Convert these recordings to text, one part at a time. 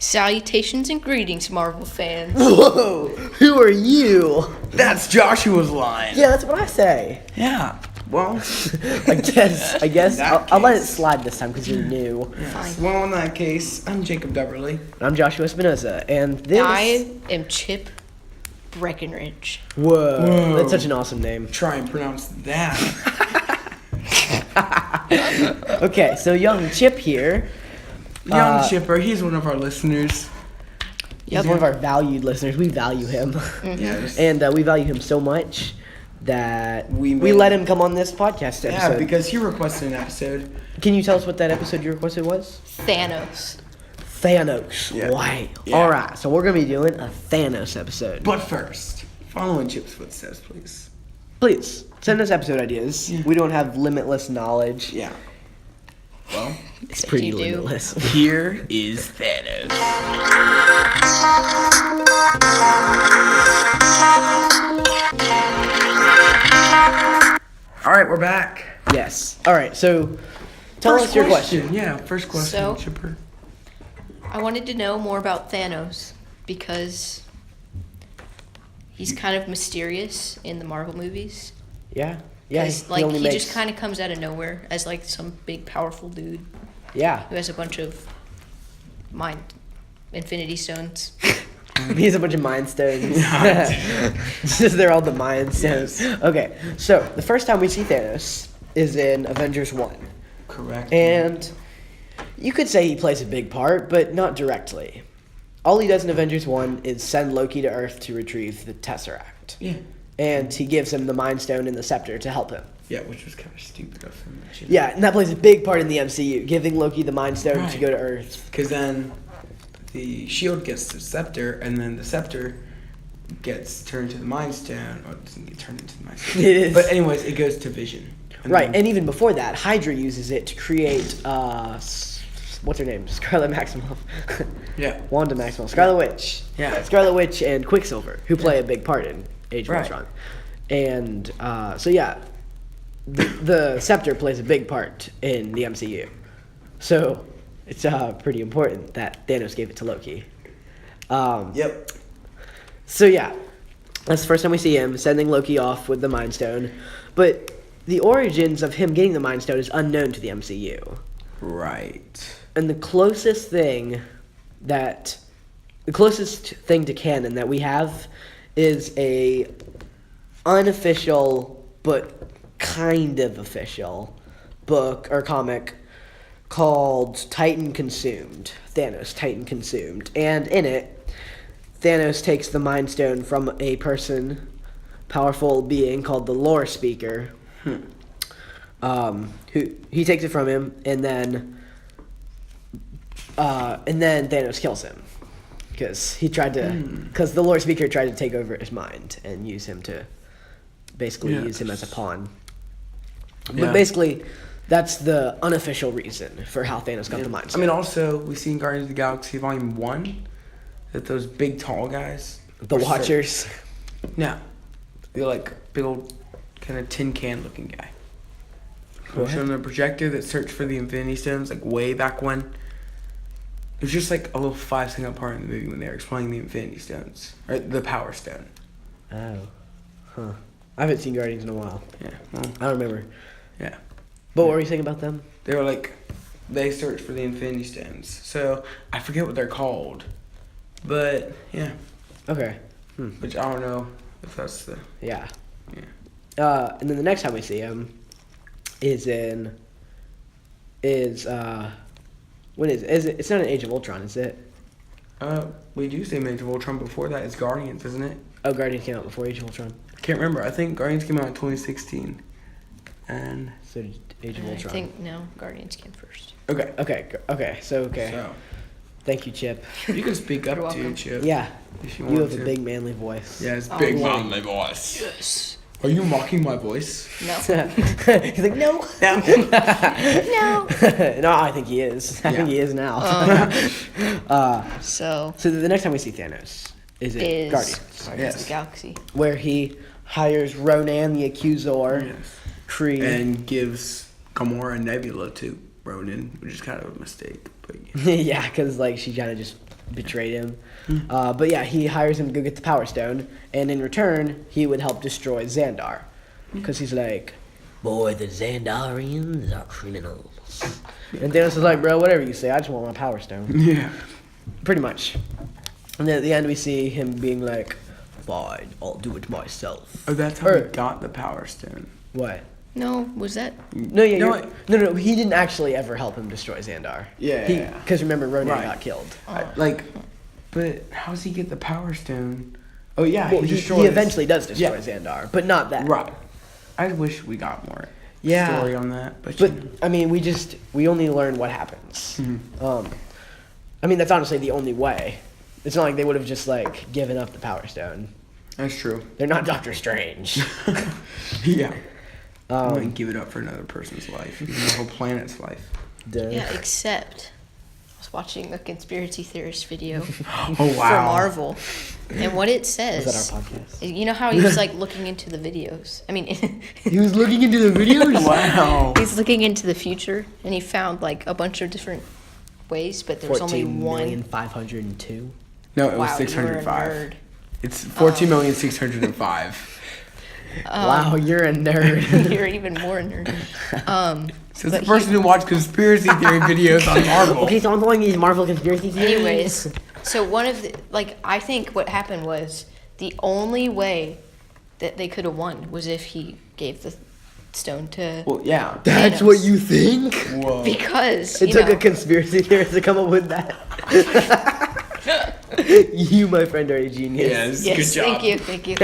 Salutations and greetings, Marvel fans. Whoa! Who are you? That's Joshua's line. Yeah, that's what I say. Yeah. Well, I guess that I'll let it case. slide this time because you're new. yes. Well, in that case, I'm Jacob Beverly. I'm Joshua Espinosa, and this. I am Chip Breckinridge. Whoa, that's such an awesome name. Try and pronounce that. Okay, so young Chip here. Young Chipper, he's one of our listeners. He's one of our valued listeners. We value him, Yes. and we value him so much that we made- let him come on this podcast episode. Yeah, because he requested an episode. Can you tell us what that episode you requested was? Thanos. Thanos. Yeah. Wow. Yeah. All right, so we're gonna be doing a Thanos episode. But first, follow in Chip's footsteps, please. Please send us episode ideas. Yeah. We don't have limitless knowledge. Yeah. Well, It's pretty You do. limitless. here is Thanos. All right, we're back. Yes. All right. So, tell us your question. Yeah, first question, So- Chipper. I wanted to know more about Thanos because he's kind of mysterious in the Marvel movies. Yeah. Yeah. 'Cause, like, only he makes- just kind of comes out of nowhere as like some big powerful dude Yeah. who has a bunch of Infinity Stones. He has a bunch of mind stones. Just they're all the mind stones. Okay. So the first time we see Thanos is in Avengers 1, Correct. and you could say he plays a big part, but not directly. All he does in Avengers 1 is send Loki to Earth to retrieve the Tesseract. Yeah. And he gives him the Mind Stone and the Scepter to help him. Yeah, which was kind of stupid of him. Yeah, and that plays a big part in the MCU, giving Loki the Mind Stone to Right. go to Earth. Because then the shield gets the scepter, and then the scepter gets turned to the Mind Stone. Or it doesn't get turned into the Mind Stone. It is. But anyways, it goes to Vision. And Right, then- and even before that, Hydra uses it to create, what's her name? Scarlet Maximoff. Yeah. Wanda Maximoff. Scarlet Witch. Yeah. Scarlet Witch and Quicksilver, who play a big part in Age of Right. Ultron. And, so yeah, the Scepter plays a big part in the MCU. So, it's pretty important that Thanos gave it to Loki. Yep. So yeah, that's the first time we see him sending Loki off with the Mind Stone. But the origins of him getting the Mind Stone is unknown to the MCU. Right. And the closest thing to canon that we have is a unofficial but kind of official book or comic called Titan Consumed. Thanos, Titan Consumed. And in it, Thanos takes the Mind Stone from a powerful being called the Lore Speaker. Who he takes it from him, and then Thanos kills him because the Lore Speaker tried to take over his mind and use him to basically use him as a pawn. Yeah. But basically, that's the unofficial reason for how Thanos got the Mind I Stone. mean, also, we see in Guardians of the Galaxy Volume 1 that those big, tall guys... The were Watchers. No. They're like big old kind of tin can looking guy. What? Showing the projector that searched for the Infinity Stones like way back when. It was just like a little 5-second part in the movie when they were explaining the Infinity Stones. Or the Power Stone. Oh. Huh. I haven't seen Guardians in a while. Yeah. Well, I don't remember. yeah. But what were you saying about them? They were like, they searched for the Infinity Stones. So, I forget what they're called. But, yeah. Okay. Which I don't know if that's the... Yeah. Yeah. And then the next time we see him is when is it? It's not an Age of Ultron, is it? We do see Age of Ultron before that. It's Guardians, isn't it? Oh, Guardians came out before Age of Ultron. I can't remember. I think Guardians came out in 2016. And... So did Age of I Ultron. think no, Guardians came first. Okay. Okay. So thank you, Chip. You can speak up You're too, welcome. Chip. Yeah. If you You want have to. a big manly voice. Yeah, it's Oh, big wow. manly voice. Yes. Are you mocking my voice? No. He's like, no. No. No, I think he is. I think he is now. So So the next time we see Thanos is in Guardians, Guardians of the Galaxy. where he hires Ronan the Accuser, Yes. Kree. And gives Gamora and Nebula to Ronan, which is kind of a mistake. But Yeah, because like she kind of just betrayed him. But yeah, he hires him to go get the Power Stone, and in return, he would help destroy Xandar. Because he's like, boy, the Xandarians are criminals. And Thanos is like, bro, whatever you say, I just want my Power Stone. Yeah. Pretty much. And then at the end, we see him being like, fine, I'll do it myself. Oh, that's how he got the Power Stone. What? No, was that? No, yeah, No, no, he didn't actually ever help him destroy Xandar. Yeah. Because remember, Ronan Right. got killed. But how does he get the Power Stone? Oh, yeah, Well, he he destroys. eventually does destroy Yeah. Xandar, but not that. Right. I wish we got more Yeah. story on that. But I mean, we only learn what happens. I mean, that's honestly the only way. It's not like they would have just like given up the Power Stone. that's true. They're not Doctor Strange. Yeah. I wouldn't give it up for another person's life, even the whole planet's life. Duh. Yeah, except I was watching a conspiracy theorist video Oh, for wow. Marvel, and what it says. Was that our podcast? You know how he was like looking into the videos. I mean, He was looking into the videos. Wow. he's looking into the future, and he found like a bunch of different ways, but there was only one. 14,502,000. No, it was Wow, you were a 605. nerd. It's 14,605,000. Wow, you're a nerd. You're even more nerd. So it's But the person who watched conspiracy theory videos on Marvel. Okay, so I'm following these Marvel conspiracy theories. Anyways, so one of the I think what happened was the only way that they could have won was if he gave the stone to Well, yeah. That's Thanos. what you think? Whoa. because It you took know, a conspiracy theorist to come up with that. You, my friend, are a genius. Yes, yes, good job. thank you.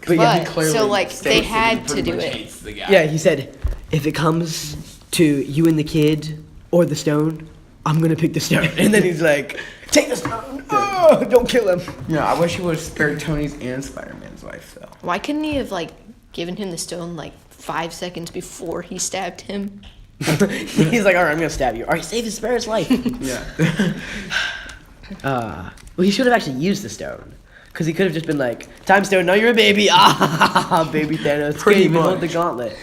But yeah, But Clearly so like states they that he had to pretty do much it. hates the guy. yeah, he said, if it comes to you and the kid or the stone, I'm gonna pick the stone. And then he's like, take the stone. Oh, don't kill him. Yeah, I wish he would have spared Tony's and Spider-Man's life, though. Why couldn't he have like given him the stone like 5 seconds before he stabbed him? He's like, all right, I'm gonna stab you. All right, spare his life. Yeah. Well, he should have actually used the stone. Because he could have just been like, time stone, now you're a baby. Ah, baby Thanos. Pretty Can't even hold much. the gauntlet.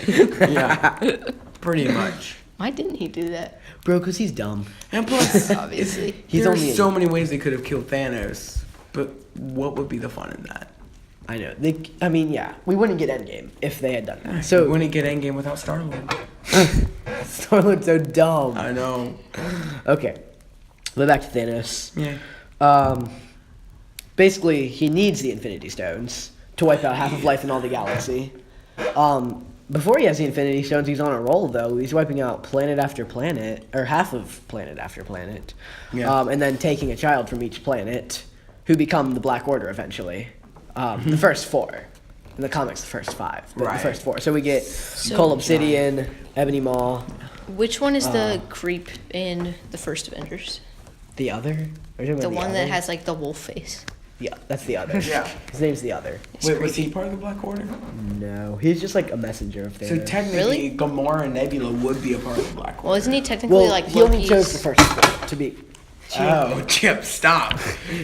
Yeah. Pretty much. Why didn't he do that? Bro, because he's dumb. And plus, Obviously. He's there's only so many ways they could have killed Thanos, but what would be the fun in that? I know. I mean, yeah. We wouldn't get Endgame if they had done that. We So, wouldn't get Endgame without Star-Lord. Star-Lord's so dumb. I know. Okay. But back to Thanos. Yeah. Basically, he needs the Infinity Stones to wipe out half of life in all the galaxy. Before he has the Infinity Stones, he's on a roll, though. He's wiping out planet after planet, or half of planet after planet. Yeah. And then taking a child from each planet, who become the Black Order eventually. The first 4. In the comics, the first 5. But Right. the first 4. So we get So- Cole Obsidian, Ebony Maw, Which one is the creep in the first Avengers? the other? Are you talking The about one other? that has like the wolf face. Yeah, that's the other. Yeah. His name's the other. Wait, was he part of the Black Order? No, he's just like a messenger of Thanos. So technically, Really? Gamora and Nebula would be a part of the Black Order. Well, isn't he technically well, like he only Loki's? chose the first 4 to be. Oh, Chip, stop.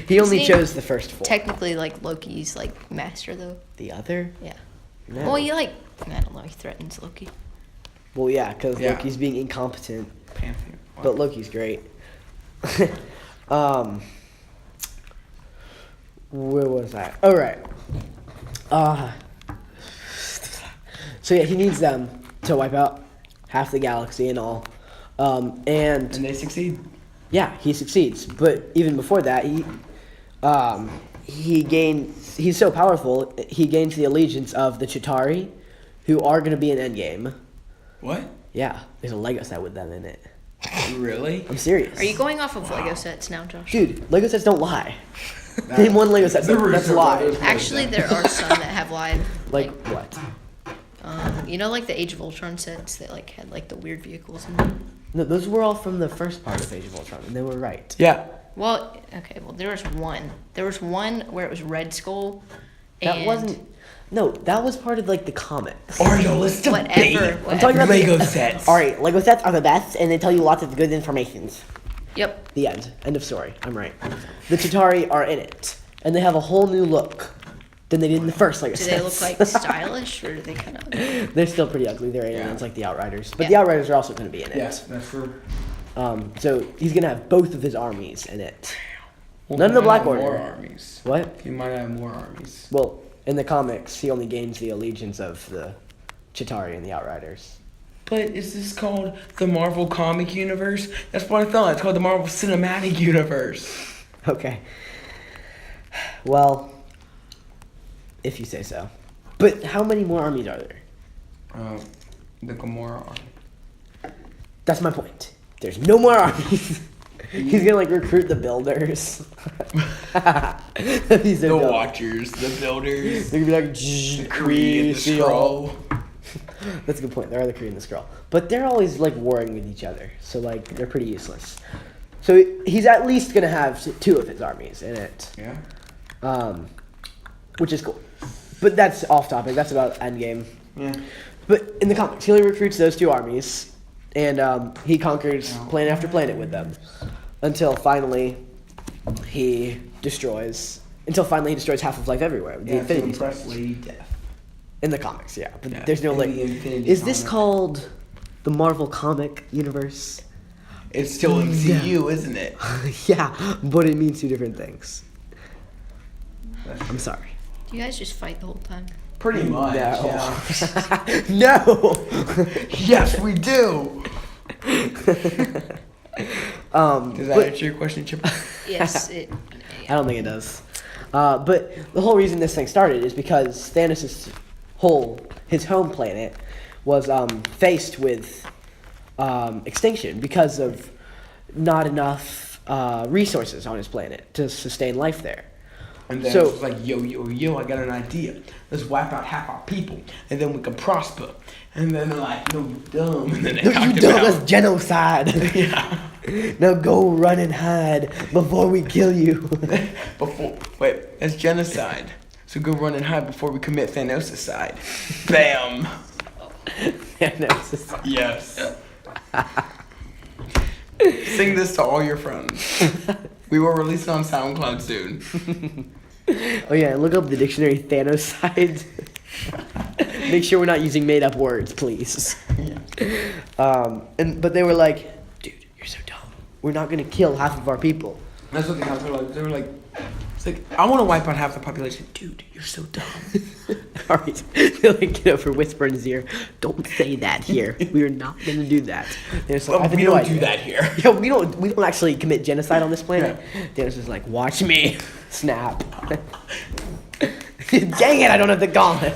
He only he chose the first 4. Technically, like Loki's like master though. The other? Yeah. No. Well, he like I don't know. He threatens Loki. Well, yeah, because Yeah. Loki's being incompetent, Pantheon. but Loki's great. Where was I? Oh, right. So yeah, he needs them to wipe out half the galaxy and all. And And they succeed. yeah, he succeeds. But even before that, he's so powerful, he gains the allegiance of the Chitauri, who are going to be in Endgame. What? Yeah, there's a Lego set with them in it. Really? I'm serious. Are you going off of Lego sets now, Josh? Dude, Lego sets don't lie. Name one Lego set that's live. Actually, there are some that have lied. Like what? You know, like the Age of Ultron sets that like had like the weird vehicles in them. No, those were all from the first part of Age of Ultron, and they were right. Yeah. Well, okay. Well, there was one. There was one where it was Red Skull. That and wasn't. No, that was part of like the comics. Oreo, let's Whatever. I'm talking about Lego the, sets. All right, Lego sets are the best, and they tell you lots of good informations. Yep. The end. End of story. I'm right. The Chitauri are in it, and they have a whole new look than they did in the first Lego Do sets. they look like stylish, or do they kind of? They're still pretty ugly. They're aliens Yeah. like the Outriders, but Yeah. the Outriders are also going to be in it. Yes, that's true. So he's gonna have both of his armies in it. Well, None of the he Black might have Order. More armies. What? He might have more armies. Well, in the comics, he only gains the allegiance of the Chitauri and the Outriders. But is this called the Marvel Comic Universe? That's what I thought. It's called the Marvel Cinematic Universe. Okay. Well, if you say so. But how many more armies are there? The Gamora army. That's my point. There's no more armies. He's gonna recruit the builders. These are The builders. Watchers, the Builders, They're gonna be like the Kree, and the Seal. Skrull. That's a good point. There are the Kree and the Skrull, but they're always warring with each other, so they're pretty useless. So he's at least gonna have 2 of his armies in it. Yeah. Which is cool. But that's off topic. That's about Endgame. Yeah. But in the comics, he only recruits those 2 armies, and he conquers planet after planet with them, until finally he destroys half of life everywhere. With the Infinity Stones. Lady Death. In the comics, yeah. But Yeah, there's no in the Infinity Is this comic. called the Marvel Comic Universe? It's still MCU, isn't it? Yeah, but it means 2 different things. I'm sorry. Do you guys just fight the whole time? Pretty much. No. Yeah. No. Yes, we do. Does that but- answer your question, Chip? Yes. I don't think it does. But the whole reason this thing started is because Thanos' his home planet was faced with extinction because of not enough resources on his planet to sustain life there. And then So- it's like, yo, I got an idea. Let's wipe out half our people, and then we can prosper. And then they're like, no, you dumb. And then they No, knocked you him dumb, out. that's genocide. Yeah. Now go run and hide before we kill you. Wait, that's genocide. So go run and hide before we commit Thanosicide. Bam. Thanos. Yes. Sing this to all your friends. We will release it on SoundCloud soon. Oh yeah, and look up the dictionary Thanoside. Make sure we're not using made up words, please. But they were like, dude, you're so dumb. We're not gonna kill half of our people. That's what the guys were like. They were like, it's like, I want to wipe out half the population. Dude, you're so dumb. All right, they're like, whisper in his ear, don't say that here. We are not gonna do that. Thanos like, I have we no don't idea. do that here. Yeah, we don't actually commit genocide on this planet. Thanos is like, watch me. Snap. Dang it, I don't have the gauntlet.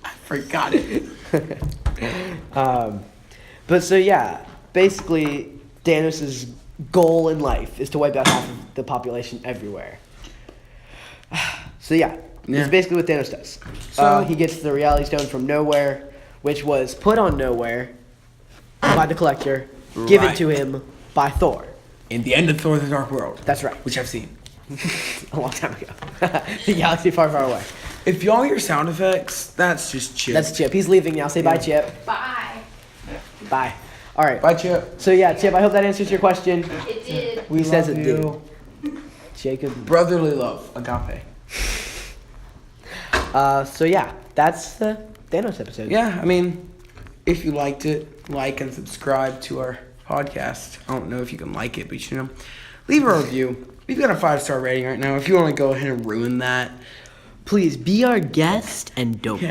I forgot it. But so yeah, basically Thanos' goal in life is to wipe out half of the population everywhere. So yeah, it's basically what Thanos does. So- He gets the reality stone from nowhere, which was put on nowhere by the Collector, given Right. to him by Thor. In the end of Thor: The Dark World. That's right. Which I've seen. A long time ago. The galaxy far, far away. If y'all hear sound effects, that's just Chip. That's Chip. He's leaving now. Say bye, Chip. Bye. Bye. All right. Bye, Chip. So yeah, Chip, I hope that answers your question. It did. We He says love it you. did. Jacob. Brotherly love, agape. So yeah, that's the Thanos episode. Yeah, I mean, if you liked it, like and subscribe to our podcast. I don't know if you can like it, but leave a review. We've got a 5-star rating right now. If you want to go ahead and ruin that, Please be our guest and don't.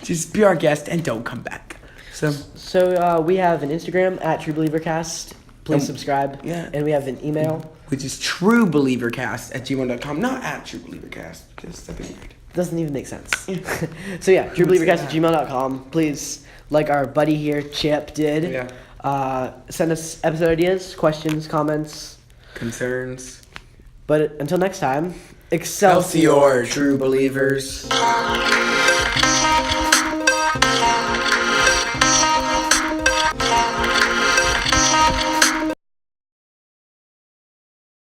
just be our guest and don't come back. So, We have an Instagram at TrueBelieverCast. Please subscribe. Yeah. And we have an email. which is truebelievercast@gmail.com, not at truebelievercast, because that'd be weird. Doesn't even make sense. So yeah, truebelievercast@gmail.com. Please, like our buddy here, Chip, did. Yeah. Send us episode ideas, questions, comments. Concerns. But until next time, Excelsior, True Believers.